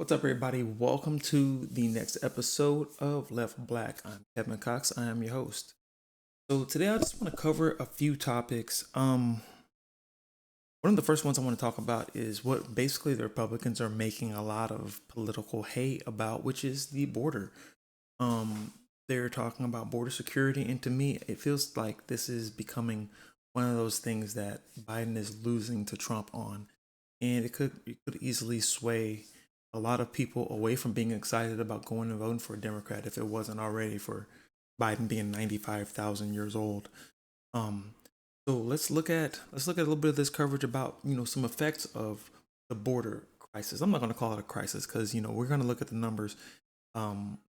What's up, everybody? Welcome to the next episode of Left Black. I'm Kevin Cox. I am your host. So today I just want to cover a few topics. One of the first ones I want to talk about is what basically the Republicans are making a lot of political hay about, which is the border. Um, they're talking about border security, and to me, it feels like this is becoming one of those things that Biden is losing to Trump on, and it could easily sway a lot of people away from being excited about going and voting for a Democrat if it wasn't already for Biden being 95,000 years old. Um, so let's look at a little bit of this coverage about some effects of the border crisis. I'm not going to call it a crisis because we're going to look at the numbers. We're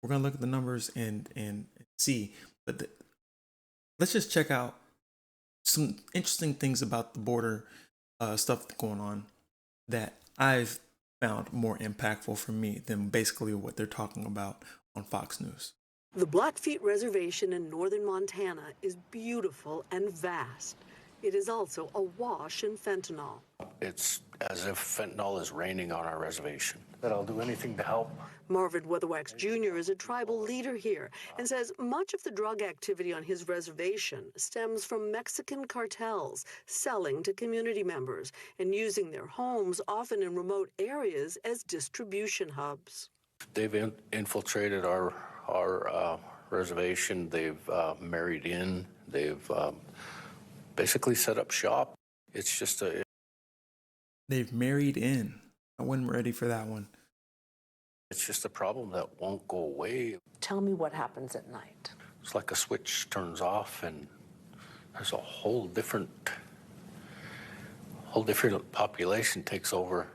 going to look at the numbers and see. But let's just check out some interesting things about the border stuff going on that I've found more impactful for me than basically what they're talking about on Fox News. The Blackfeet Reservation in northern Montana is beautiful and vast. It is also awash in fentanyl. It's as if fentanyl is raining on our reservation. That I'll do anything to help. Marvin Weatherwax Jr. is a tribal leader here and says much of the drug activity on his reservation stems from Mexican cartels selling to community members and using their homes, often in remote areas, as distribution hubs. They've infiltrated our reservation. They've married in. They've basically set up shop. It's just They've married in. I wasn't ready for that one. It's just a problem that won't go away. Tell me what happens at night. It's like a switch turns off and there's a whole different population takes over.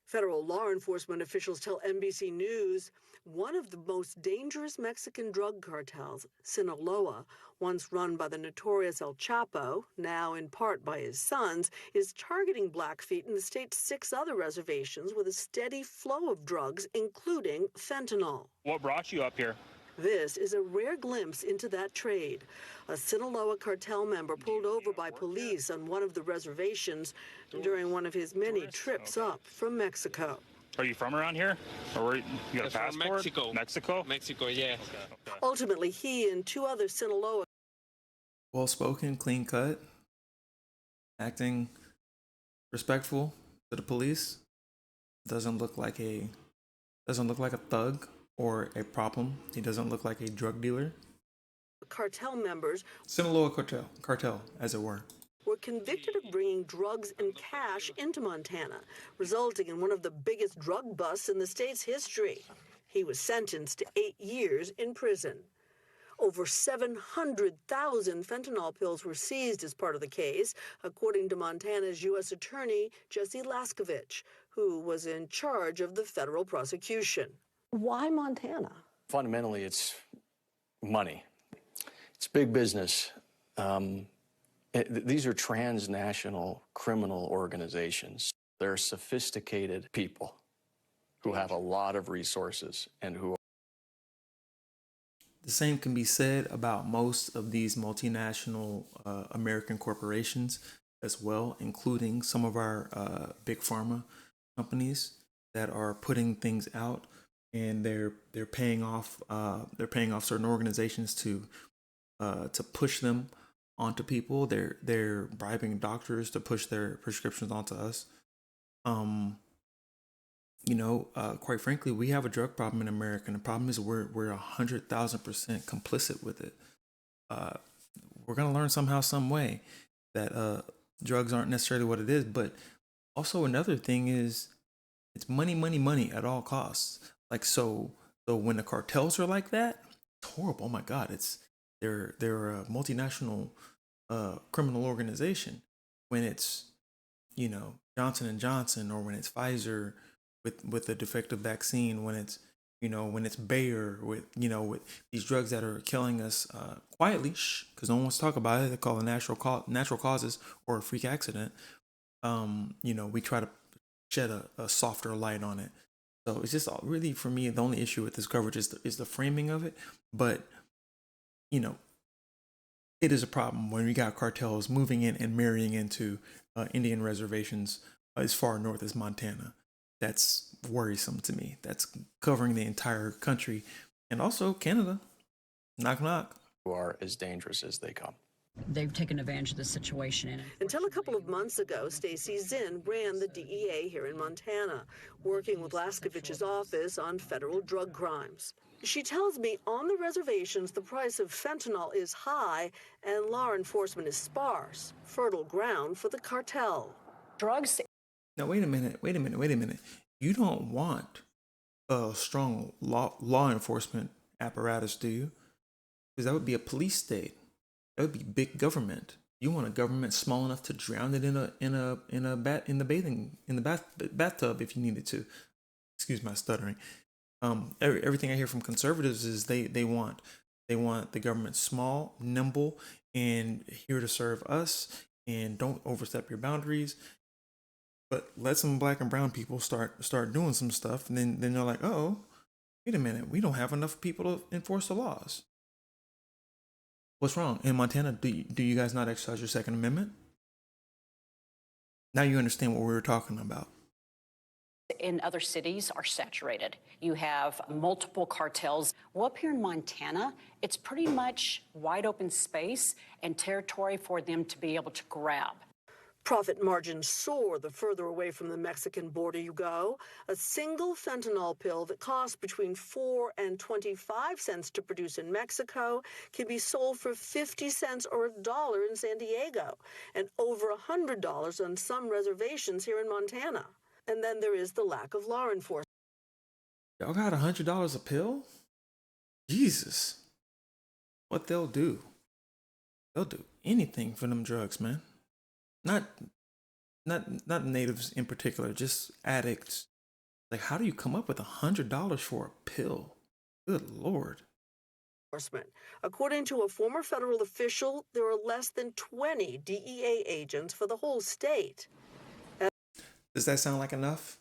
Federal law enforcement officials tell NBC News one of the most dangerous Mexican drug cartels, Sinaloa, once run by the notorious El Chapo, now in part by his sons, is targeting Blackfeet and the state's 6 other reservations with a steady flow of drugs, including fentanyl. What brought you up here? This is a rare glimpse into that trade. A Sinaloa cartel member pulled over by police on one of the reservations during one of his many trips up from Mexico. Are you from around here? Or were you got a passport? From Mexico. Mexico? Mexico, yeah. Okay. Ultimately, he and 2 other Sinaloa Well-spoken, clean cut, acting respectful to the police. Doesn't look like a thug or a problem. He doesn't look like a drug dealer. cartel members Sinaloa cartel, as it were. were convicted of bringing drugs and cash into Montana, resulting in one of the biggest drug busts in the state's history. He was sentenced to 8 years in prison. Over 700,000 fentanyl pills were seized as part of the case, according to Montana's U.S. Attorney, Jesse Laskovich, who was in charge of the federal prosecution. Why Montana? Fundamentally, it's money. It's big business. These are transnational criminal organizations. They're sophisticated people who have a lot of resources and who. The same can be said about most of these multinational American corporations as well, including some of our big pharma companies that are putting things out, and they're paying off certain organizations to push them onto people. They're bribing doctors to push their prescriptions onto us. Quite frankly, we have a drug problem in America, and the problem is we're 100,000% complicit with it. We're gonna learn somehow, some way, that drugs aren't necessarily what it is. But also another thing is, it's money, money, money at all costs. Like so when the cartels are like that, it's horrible. Oh my God, they're a multinational criminal organization. When it's Johnson and Johnson, or when it's Pfizer with the defective vaccine, when it's Bayer with these drugs that are killing us quietly, because no one wants to talk about it. They call it natural causes or a freak accident. We try to shed a softer light on it. So it's just really, for me, the only issue with this coverage is the framing of it. But it is a problem when we got cartels moving in and marrying into Indian reservations as far north as Montana. that's worrisome to me. That's covering the entire country and also Canada. Knock, knock. Who are as dangerous as they come. They've taken advantage of the situation. And Until a couple of months ago, Stacy Zinn ran the DEA here in Montana, working with Laskovich's office on federal drug crimes. She tells me on the reservations the price of fentanyl is high and law enforcement is sparse, fertile ground for the cartel. drugs. Now, wait a minute. You don't want a strong law enforcement apparatus, do you? Because that would be a police state. That would be big government. You want a government small enough to drown it in the bathtub if you needed to. Excuse my stuttering. Everything I hear from conservatives is they want the government small, nimble, and here to serve us, and don't overstep your boundaries. But let some black and brown people start doing some stuff, and then they're like, oh, wait a minute, we don't have enough people to enforce the laws. What's wrong? In Montana, do you guys not exercise your Second Amendment? Now you understand what we were talking about. In other cities are saturated. You have multiple cartels. Well, up here in Montana, it's pretty much wide open space and territory for them to be able to grab. Profit margins soar the further away from the Mexican border you go. A single fentanyl pill that costs between 4 and 25 cents to produce in Mexico can be sold for 50 cents or $1 in San Diego, and over $100 on some reservations here in Montana. And then there is the lack of law enforcement. Y'all got $100 a pill? Jesus. What they'll do anything for them drugs, man. Not natives in particular, just addicts. Like, how do you come up with $100 for a pill? Good Lord. According to a former federal official, there are less than 20 DEA agents for the whole state. Does that sound like enough?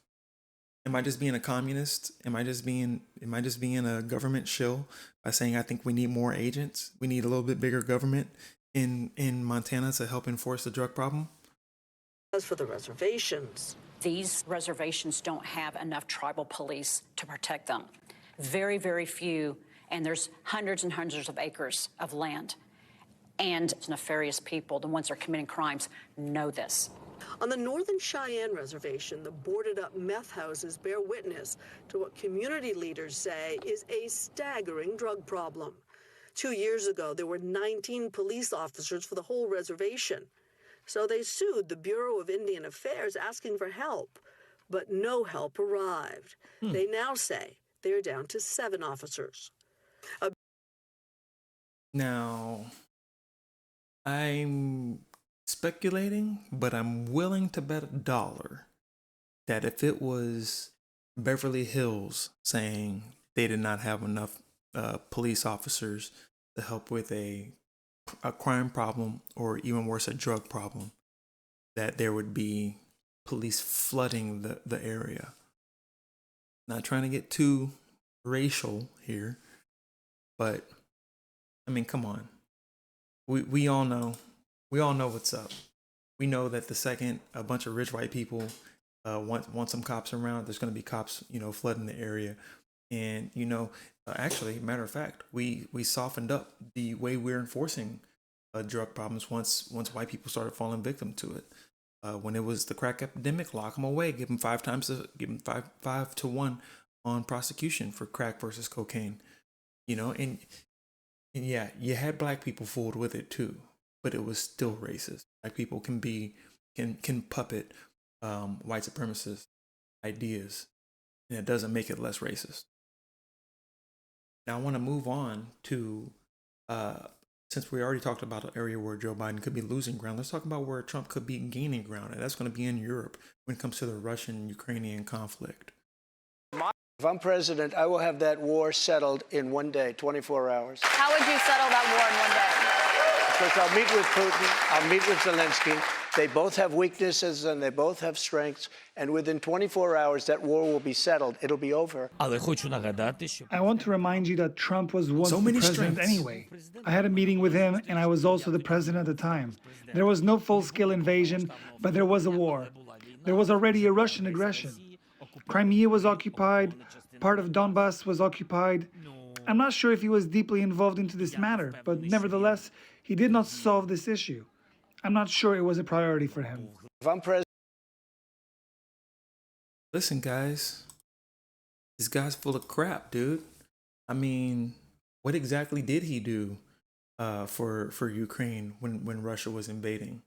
Am I just being a communist? Am I just being a government shill by saying I think we need more agents? We need a little bit bigger government in Montana to help enforce the drug problem? As for the reservations, These reservations don't have enough tribal police to protect them. Very, very few, and there's hundreds and hundreds of acres of land. And nefarious people, the ones that are committing crimes, know this. on the Northern Cheyenne Reservation, the boarded-up meth houses bear witness to what community leaders say is a staggering drug problem. 2 years ago, there were 19 police officers for the whole reservation. So they sued the Bureau of Indian Affairs asking for help, but no help arrived. They now say they're down to 7 officers. Now, I'm speculating, but I'm willing to bet $1 that if it was Beverly Hills saying they did not have enough police officers to help with a crime problem, or even worse, a drug problem, that there would be police flooding the area. Not trying to get too racial here, but I mean, come on. We all know what's up. We know that the second a bunch of rich white people want some cops around, there's going to be cops, flooding the area. And actually, matter of fact, we softened up the way we're enforcing drug problems once white people started falling victim to it. When it was the crack epidemic, lock them away, give them 5 to 1 on prosecution for crack versus cocaine. And yeah, you had black people fooled with it too, but it was still racist. Black people can puppet white supremacist ideas, and it doesn't make it less racist. Now I want to move on to, since we already talked about an area where Joe Biden could be losing ground, let's talk about where Trump could be gaining ground, and that's going to be in Europe when it comes to the Russian-Ukrainian conflict. If I'm president, I will have that war settled in 1 day, 24 hours. How would you settle that war in 1 day? Because I'll meet with Putin, I'll meet with Zelensky. They both have weaknesses and they both have strengths. And within 24 hours, that war will be settled. It'll be over. I want to remind you that Trump was once So the many president strengths. anyway. I had a meeting with him, and I was also the president at the time. There was no full-scale invasion, but there was a war. There was already a Russian aggression. Crimea was occupied, part of Donbass was occupied. I'm not sure if he was deeply involved into this matter, but nevertheless, he did not solve this issue. I'm not sure it was a priority for him. If I'm president, Listen, guys, this guy's full of crap, dude. I mean, what exactly did he do for Ukraine when Russia was invading?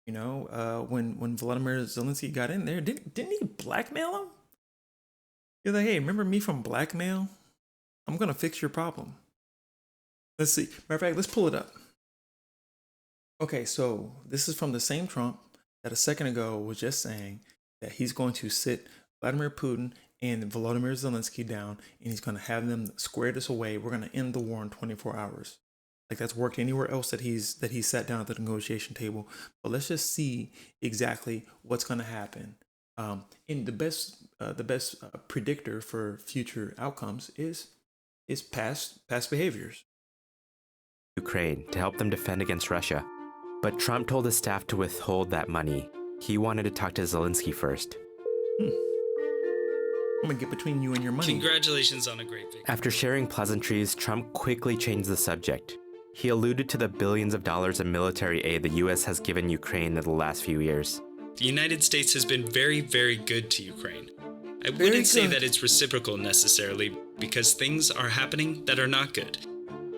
You know, when Volodymyr Zelensky got in there, didn't he blackmail him? You're like, hey, remember me from blackmail? I'm gonna fix your problem. Let's see. Matter of fact, let's pull it up. Okay, so this is from the same Trump that a second ago was just saying that he's going to sit Vladimir Putin and Volodymyr Zelensky down, and he's going to have them square this away. We're going to end the war in 24 hours. Like that's worked anywhere else that he's sat down at the negotiation table. But let's just see exactly what's going to happen. And the best predictor for future outcomes is past behaviors. Ukraine to help them defend against Russia. But Trump told his staff to withhold that money. He wanted to talk to Zelensky first. I'm gonna get between you and your money. Congratulations on a great victory. After sharing pleasantries, Trump quickly changed the subject. He alluded to the billions of dollars in military aid the U.S. has given Ukraine in the last few years. The United States has been very, very good to Ukraine. I wouldn't say that it's reciprocal necessarily, because things are happening that are not good.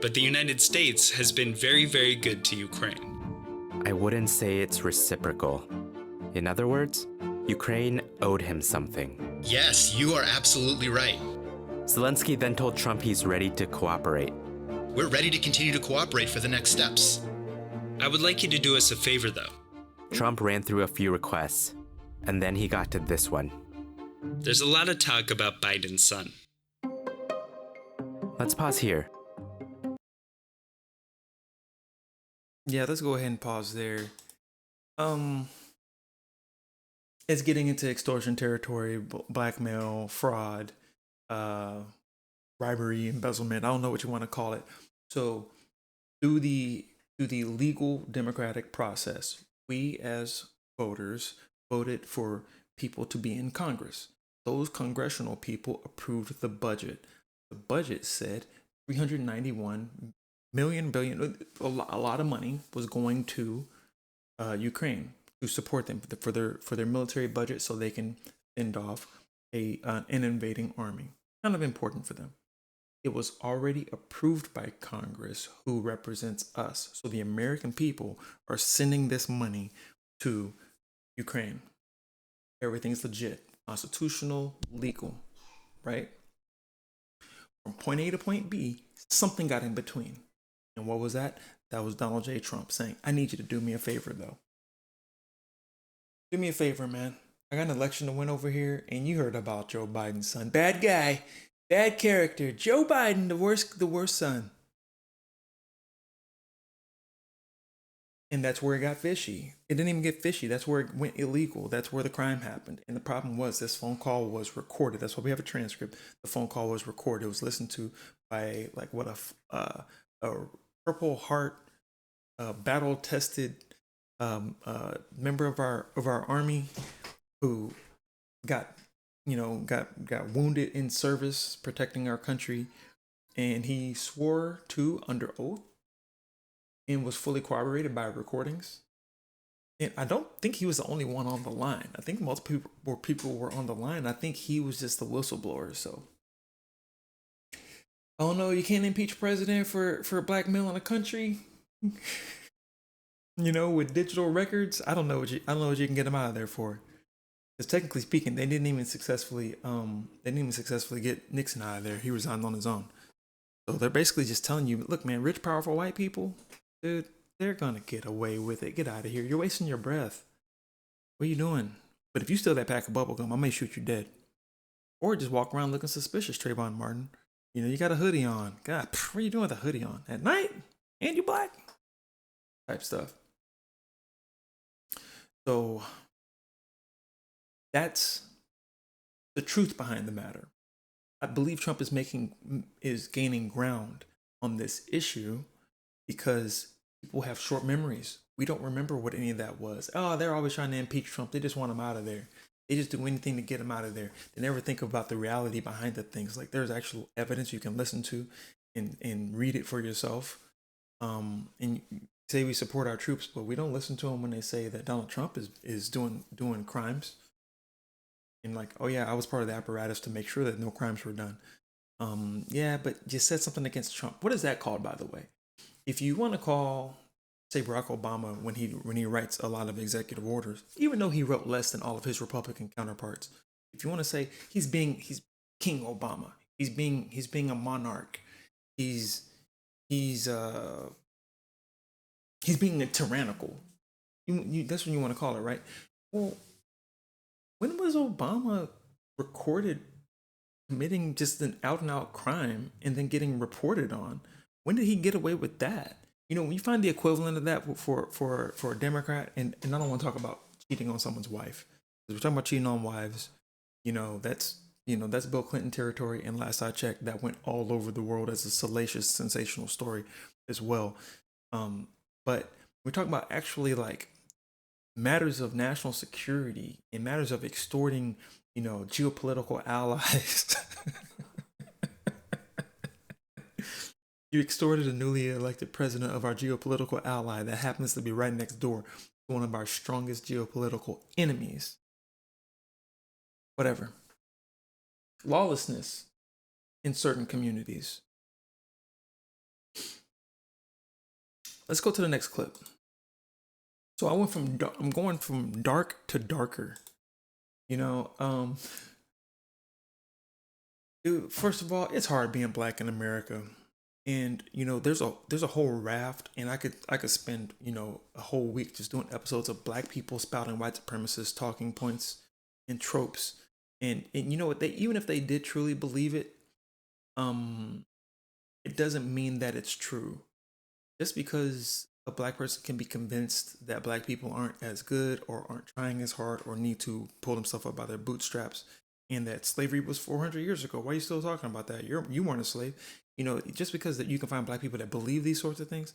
But the United States has been very, very good to Ukraine. I wouldn't say it's reciprocal. In other words, Ukraine owed him something. Yes, you are absolutely right. Zelensky then told Trump he's ready to cooperate. We're ready to continue to cooperate for the next steps. I would like you to do us a favor, though. Trump ran through a few requests, and then he got to this one. There's a lot of talk about Biden's son. Let's pause here. Yeah, let's go ahead and pause there. It's getting into extortion territory, blackmail, fraud, bribery, embezzlement. I don't know what you want to call it. So, through the legal democratic process, we as voters voted for people to be in Congress. Those congressional people approved the budget. The budget said 391 billion, a lot of money was going to Ukraine to support them for their military budget, so they can fend off an invading army. Kind of important for them. It was already approved by Congress, who represents us. So the American people are sending this money to Ukraine. Everything's legit, constitutional, legal, right? From point A to point B, something got in between. And what was that? That was Donald J. Trump saying, I need you to do me a favor, though. Do me a favor, man. I got an election to win over here, and you heard about Joe Biden's son. Bad guy, bad character. Joe Biden, the worst son. And that's where it got fishy. It didn't even get fishy. That's where it went illegal. That's where the crime happened. And the problem was this phone call was recorded. That's why we have a transcript. The phone call was recorded. It was listened to by a Purple Heart, battle-tested member of our army who got wounded in service protecting our country, and he swore to under oath and was fully corroborated by recordings. And I don't think he was the only one on the line. I think multiple people were on the line. I think he was just the whistleblower. So, oh no, you can't impeach president for blackmailing a country. With digital records. I don't know what you can get him out of there for. Because technically speaking, they didn't even successfully get Nixon out of there. He resigned on his own. So they're basically just telling you, look, man, rich, powerful white people, dude, they're gonna get away with it. Get out of here. You're wasting your breath. What are you doing? But if you steal that pack of bubblegum, I may shoot you dead. Or just walk around looking suspicious, Trayvon Martin. You got a hoodie on. God, what are you doing with a hoodie on? At night? And you black? Type stuff. So that's the truth behind the matter. I believe Trump is gaining ground on this issue because people have short memories. We don't remember what any of that was. Oh, they're always trying to impeach Trump. They just want him out of there. They just do anything to get him out of there. They never think about the reality behind the things. Like there's actual evidence you can listen to and read it for yourself. And say we support our troops, but we don't listen to them when they say that Donald Trump is doing crimes. And like, oh yeah, I was part of the apparatus to make sure that no crimes were done. Yeah, but you said something against Trump. What is that called, by the way? If you want to call, say, Barack Obama when he writes a lot of executive orders, even though he wrote less than all of his Republican counterparts, if you want to say he's King Obama, he's being a monarch, he's being a tyrannical. That's what you want to call it, right? Well, when was Obama recorded committing just an out and out crime and then getting reported on? When did he get away with that? You know, when you find the equivalent of that for a Democrat, and I don't want to talk about cheating on someone's wife. We're talking about cheating on wives. That's Bill Clinton territory. And last I checked, that went all over the world as a salacious, sensational story as well. But we're talking about actually like matters of national security and matters of extorting, geopolitical allies. You extorted a newly elected president of our geopolitical ally that happens to be right next door to one of our strongest geopolitical enemies. Whatever. Lawlessness in certain communities. Let's go to the next clip. So I'm going from dark to darker. Dude, first of all, it's hard being black in America. And there's a whole raft, and I could spend a whole week just doing episodes of black people spouting white supremacist talking points and tropes. And you know what, they even if they did truly believe it, it doesn't mean that it's true. Just because a black person can be convinced that black people aren't as good or aren't trying as hard or need to pull themselves up by their bootstraps, and that slavery was 400 years ago. Why are you still talking about that? You weren't a slave. Just because that you can find black people that believe these sorts of things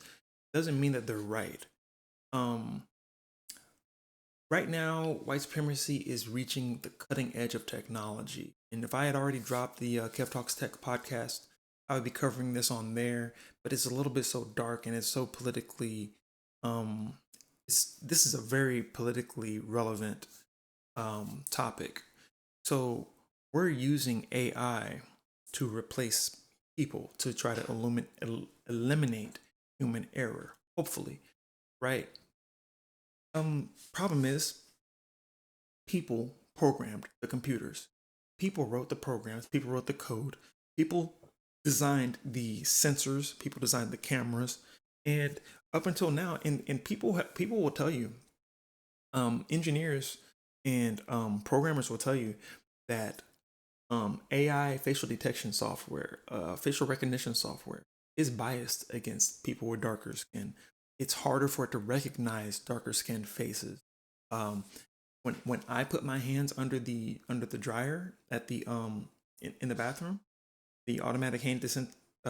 doesn't mean that they're right. Right now, white supremacy is reaching the cutting edge of technology. And if I had already dropped the Kev Talks Tech podcast, I would be covering this on there. But it's a little bit so dark and it's so politically, this is a very politically relevant topic. So we're using AI to replace people to try to eliminate human error, hopefully, right? Problem is, people programmed the computers. People wrote the programs. People wrote the code. People designed the sensors. People designed the cameras. And up until now, and people will tell you, engineers and programmers will tell you that AI facial detection software, facial recognition software is biased against people with darker skin. It's harder for it to recognize darker skinned faces. When I put my hands under the dryer at the in the bathroom, the automatic hand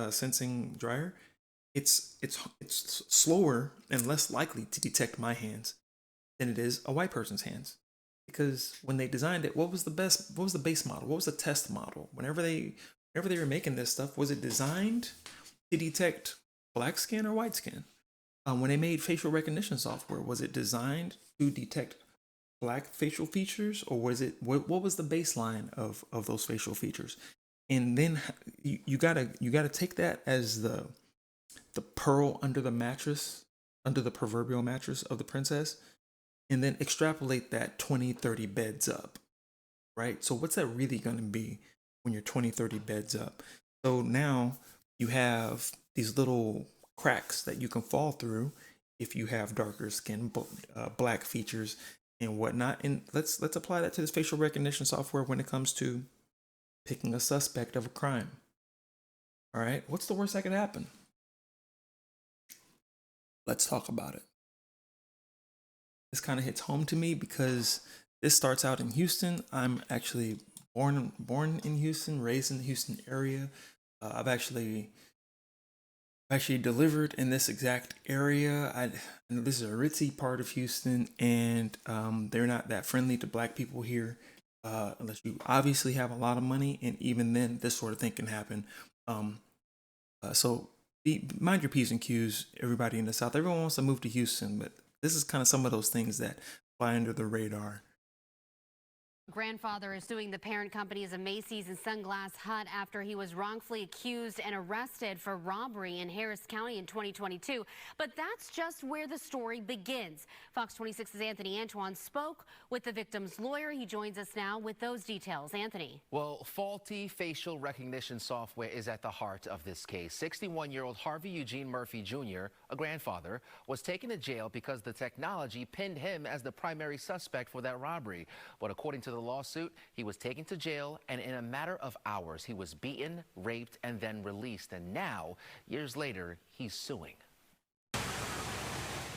sensing dryer, it's slower and less likely to detect my hands than it is a white person's hands. Because when they designed it, what was the base model? What was the test model? Whenever they were making this stuff, was it designed to detect black skin or white skin? When they made facial recognition software, was it designed to detect black facial features, or was it what was the baseline of those facial features? And then you gotta take that as the pearl under the mattress, under the proverbial mattress of the princess, and then extrapolate that 20, 30 beds up, right? So what's that really going to be when you're 20, 30 beds up? So now you have these little cracks that you can fall through if you have darker skin, black features and whatnot. And let's apply that to this facial recognition software when it comes to picking a suspect of a crime. All right, what's the worst that could happen? Let's talk about it. This kind of hits home to me because this starts out in Houston. I'm actually born in Houston, raised in the Houston area. I've actually actually delivered in this exact area. I know this is a ritzy part of Houston, and they're not that friendly to black people here, unless you obviously have a lot of money, and even then, this sort of thing can happen. Um, so mind your P's and Q's, everybody in the South. Everyone wants to move to Houston, but this is kind of some of those things that fly under the radar. Grandfather is suing the parent companies of Macy's and Sunglass Hut after he was wrongfully accused and arrested for robbery in Harris County in 2022. But that's just where the story begins. Fox 26's Anthony Antoine spoke with the victim's lawyer. He joins us now with those details. Anthony. Well, faulty facial recognition software is at the heart of this case. 61-year-old Harvey Eugene Murphy Jr., a grandfather, was taken to jail because the technology pinned him as the primary suspect for that robbery. But according to the lawsuit, he was taken to jail, and in a matter of hours, he was beaten, raped, and then released. And now, years later, he's suing.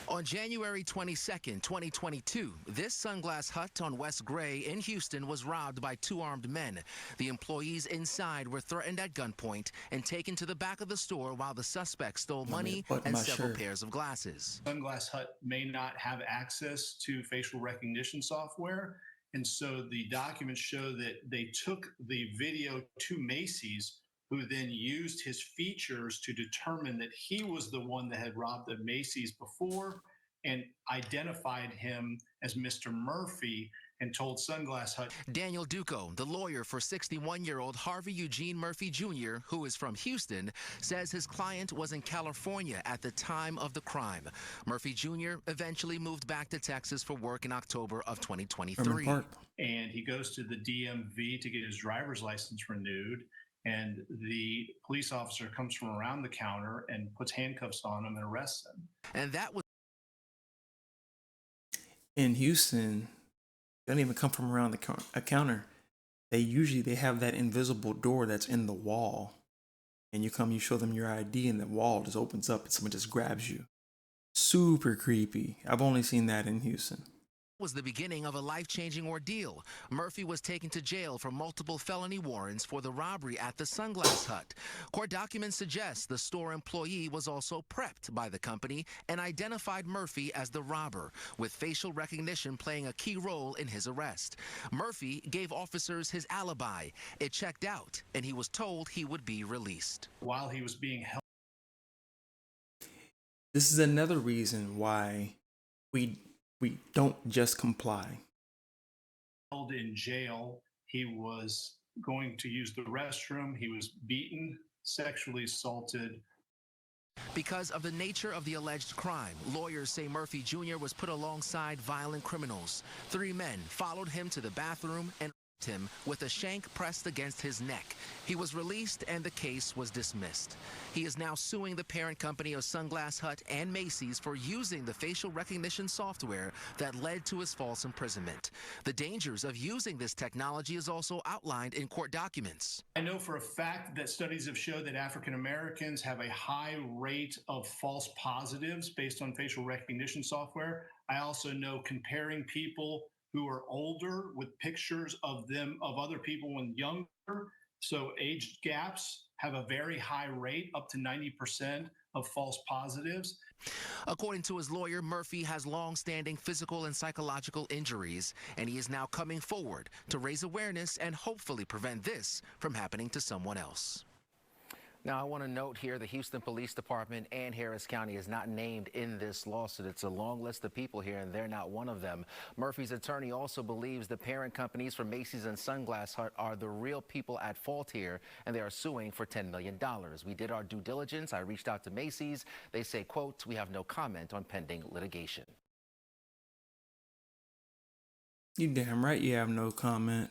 On January 22nd, 2022, this Sunglass Hut on West Gray in Houston was robbed by two armed men. The employees inside were threatened at gunpoint and taken to the back of the store while the suspects stole money and several pairs of glasses. Sunglass Hut may not have access to facial recognition software, and so the documents show that they took the video to Macy's, who then used his features to determine that he was the one that had robbed the Macy's before and identified him as Mr. Murphy and told Sunglass Hut. Daniel Duco, the lawyer for 61-year-old Harvey Eugene Murphy Jr., who is from Houston, says his client was in California at the time of the crime. Murphy Jr. eventually moved back to Texas for work in October of 2023. And he goes to the DMV to get his driver's license renewed. And the police officer comes from around the counter and puts handcuffs on him and arrests him. And that was in Houston. They don't even come from around a counter. They have that invisible door that's in the wall, and you show them your ID, and the wall just opens up, and someone just grabs you. Super creepy. I've only seen that in Houston. Was the beginning of a life-changing ordeal. Murphy was taken to jail for multiple felony warrants for the robbery at the Sunglass Hut. Court documents suggest the store employee was also prepped by the company and identified Murphy as the robber, with facial recognition playing a key role in his arrest. Murphy gave officers his alibi. It checked out, and he was told he would be released. While he was being held. This is another reason why we don't just comply. Held in jail, he was going to use the restroom. He was beaten, sexually assaulted. Because of the nature of the alleged crime, lawyers say Murphy Jr. was put alongside violent criminals. 3 men followed him to the bathroom and him with a shank pressed against his neck. He was released and the case was dismissed. He is now suing the parent company of Sunglass Hut and Macy's for using the facial recognition software that led to his false imprisonment. The dangers of using this technology is also outlined in court documents. I know for a fact that studies have showed that African Americans have a high rate of false positives based on facial recognition software. I also know comparing people who are older with pictures of other people when younger. So age gaps have a very high rate, up to 90% of false positives. According to his lawyer, Murphy has long-standing physical and psychological injuries, and he is now coming forward to raise awareness and hopefully prevent this from happening to someone else. Now, I want to note here the Houston Police Department and Harris County is not named in this lawsuit. It's a long list of people here, and they're not one of them. Murphy's attorney also believes the parent companies for Macy's and Sunglass Hut are the real people at fault here, and they are suing for $10 million. We did our due diligence. I reached out to Macy's. They say, quote, "We have no comment on pending litigation." You damn right you have no comment.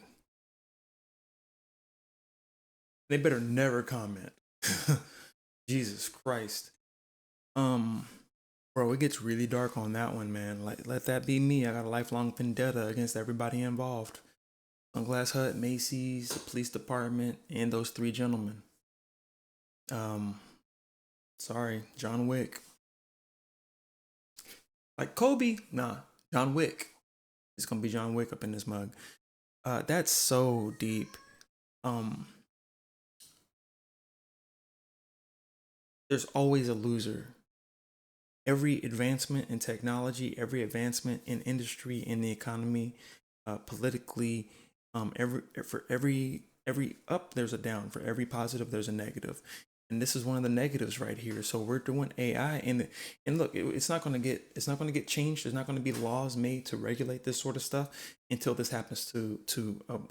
They better never comment. Jesus Christ. Bro, it gets really dark on that one, man. Like, let that be me. I got a lifelong vendetta against everybody involved. Sunglass Hut, Macy's, the police department, and those 3 gentlemen. Sorry, John Wick. Like Kobe? Nah, John Wick. It's gonna be John Wick up in this mug. That's so deep. there's always a loser. Every advancement in technology, every advancement in industry, in the economy, politically, every up there's a down. For every positive, there's a negative, and this is one of the negatives right here. So we're doing AI, and look, it's not going to get changed. There's not going to be laws made to regulate this sort of stuff until this happens to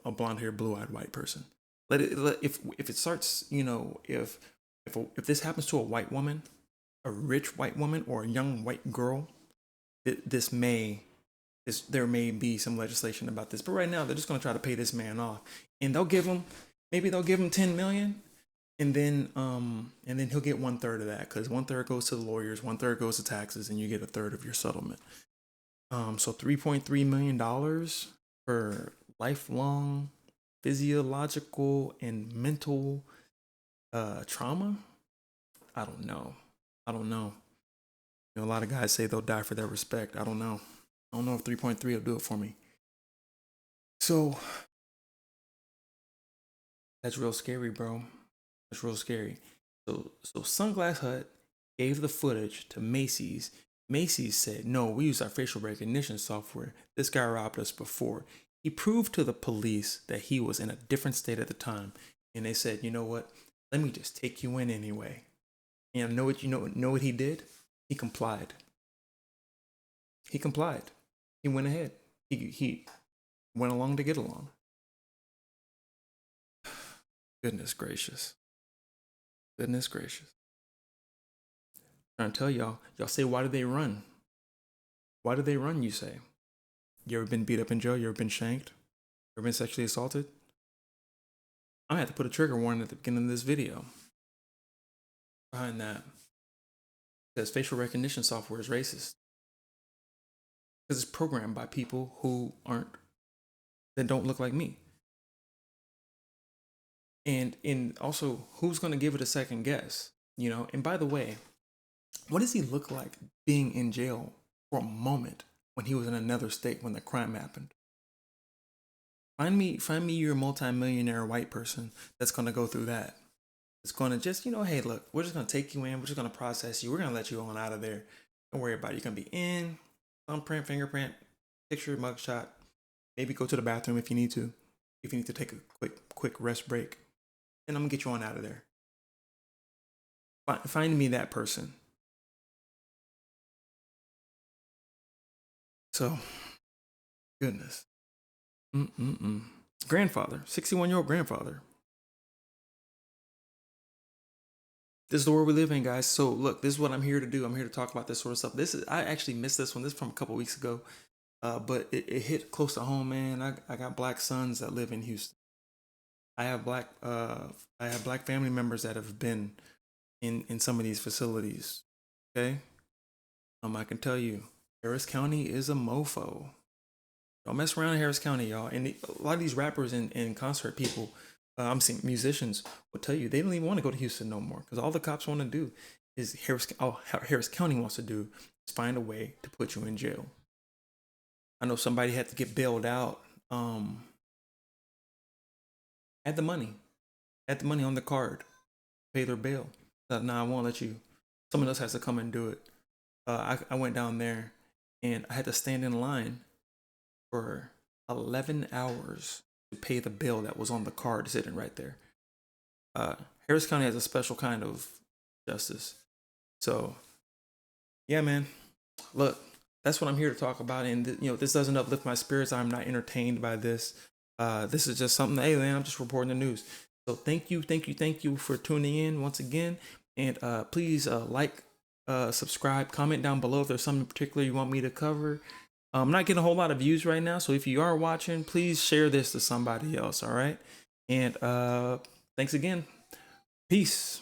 a blonde haired, blue eyed white person. If it starts, if this happens to a white woman, a rich white woman, or a young white girl, there may be some legislation about this. But right now, they're just going to try to pay this man off, and maybe they'll give him 10 million, and then he'll get 1/3 of that, because 1/3 goes to the lawyers, 1/3 goes to taxes, and you get 1/3 of your settlement. So $3.3 million for lifelong physiological and mental trauma. I don't know. A lot of guys say they'll die for their respect. I don't know if 3.3 will do it for me. So that's real scary, bro. That's real scary. So Sunglass Hut gave the footage to Macy's. Macy's said, no, we use our facial recognition software. This guy robbed us before. He proved to the police that he was in a different state at the time. And they said, you know what? Let me just take you in anyway. And know what he did? He complied. He went ahead. He went along to get along. Goodness gracious. I'm trying to tell y'all say, why do they run? Why do they run, you say? You ever been beat up in jail? You ever been shanked? Ever been sexually assaulted? I had to put a trigger warning at the beginning of this video. Behind that, because facial recognition software is racist. Because it's programmed by people that don't look like me. And also, who's going to give it a second guess? And by the way, what does he look like being in jail for a moment when he was in another state when the crime happened? Find me your multimillionaire white person that's going to go through that. It's going to just, hey, look, we're just going to take you in. We're just going to process you. We're going to let you on out of there. Don't worry about it. You're going to be in, thumbprint, fingerprint, picture, mugshot. Maybe go to the bathroom if you need to. If you need to take a quick rest break. Then I'm going to get you on out of there. Find me that person. So, goodness. Grandfather, 61-year-old grandfather. This is the world we live in, guys. So look, this is what I'm here to do. I'm here to talk about this sort of stuff. I actually missed this one. This is from a couple weeks ago, but it hit close to home, man. I got black sons that live in Houston. I have black family members that have been in some of these facilities. Okay, I can tell you, Harris County is a mofo. Don't mess around in Harris County, y'all. And a lot of these rappers and concert people, I'm seeing musicians will tell you they don't even want to go to Houston no more, because all the cops want to do is Harris County wants to do is find a way to put you in jail. I know somebody had to get bailed out. Had the money on the card, pay their bail. Nah, I won't let you. Someone else has to come and do it. I went down there and I had to stand in line for 11 hours to pay the bill that was on the card sitting right there. Harris County has a special kind of justice. So, yeah, man. Look, that's what I'm here to talk about. And, this doesn't uplift my spirits. I'm not entertained by this. This is just something, hey, man, I'm just reporting the news. So thank you for tuning in once again. And please like, subscribe, comment down below if there's something particular you want me to cover. I'm not getting a whole lot of views right now, so if you are watching, please share this to somebody else, all right? And thanks again. Peace.